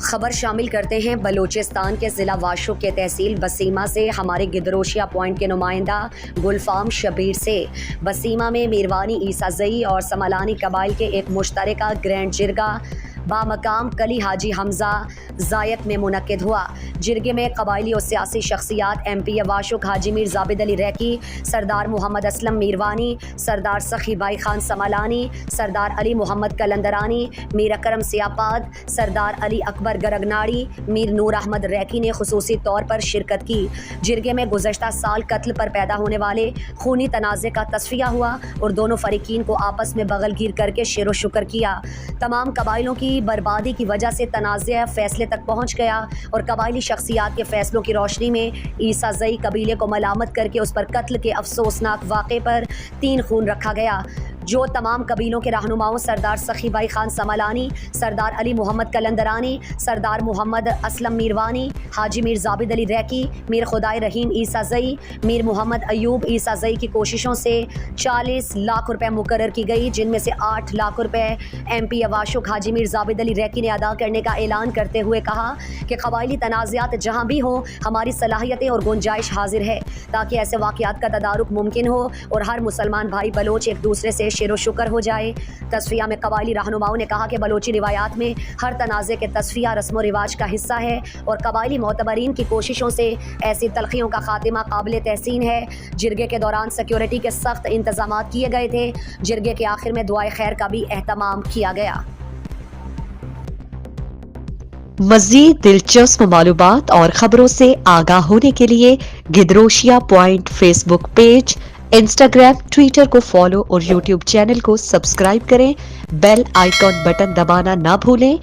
خبر شامل کرتے ہیں بلوچستان کے ضلع واشو کے تحصیل بسیمہ سے ہمارے گدروشیا پوائنٹ کے نمائندہ گلفام شبیر سے۔ بسیمہ میں میروانی عیسیٰ زئی اور سملانی قبائل کے ایک مشترکہ گرینڈ جرگہ بامقام کلی حاجی حمزہ زائد میں منعقد ہوا۔ جرگے میں قبائلی اور سیاسی شخصیات ایم پی واشک حاجی میر زابد علی ریکی، سردار محمد اسلم میروانی، سردار سخی بھائی خان سملانی، سردار علی محمد کلندرانی، میر اکرم سیاپاد، سردار علی اکبر گرگناڑی، میر نور احمد ریکی نے خصوصی طور پر شرکت کی۔ جرگے میں گزشتہ سال قتل پر پیدا ہونے والے خونی تنازع کا تصفیہ ہوا اور دونوں فریقین کو آپس میں بغل گیر کر کے شیر و شکر کیا۔ تمام قبائلوں کی بربادی کی وجہ سے تنازع فیصلے تک پہنچ گیا اور قبائلی شخصیات کے فیصلوں کی روشنی میں عیسیٰ زئی قبیلے کو ملامت کر کے اس پر قتل کے افسوسناک واقعے پر 3 خون رکھا گیا، جو تمام قبیلوں کے رہنماؤں سردار سخی بھائی خان سملانی، سردار علی محمد کلندرانی، سردار محمد اسلم میروانی، حاجی میر زابد علی ریکی، میر خدائے رحیم عیسیٰ زئی، میر محمد ایوب عیسیٰ زئی کی کوششوں سے 40 لاکھ روپے مقرر کی گئی، جن میں سے 8 لاکھ روپے ایم پی واشک حاجی میر زابد علی ریکی نے ادا کرنے کا اعلان کرتے ہوئے کہا کہ قبائلی تنازعات جہاں بھی ہوں ہماری صلاحیتیں اور گنجائش حاضر ہے تاکہ ایسے واقعات کا تدارک ممکن ہو اور ہر مسلمان بھائی بلوچ ایک دوسرے سے شیر و شکر ہو جائے۔ تصفیہ میں قبائلی رہنماؤں نے کہا کہ بلوچی روایات میں ہر تنازع کے تصفیہ رسم و رواج کا حصہ ہے اور قبائلی معتبرین کی کوششوں سے ایسی تلخیوں کا خاتمہ قابل تحسین ہے۔ جرگے کے دوران سیکیورٹی کے سخت انتظامات کیے گئے تھے۔ جرگے کے آخر میں دعائے خیر کا بھی اہتمام کیا گیا۔ مزید دلچسپ معلومات اور خبروں سے آگاہ ہونے کے لیے Gedrosia point Facebook page, Instagram, Twitter کو فالو اور یوٹیوب چینل کو سبسکرائب کریں۔ بیل آئیکن بٹن دبانا نہ بھولیں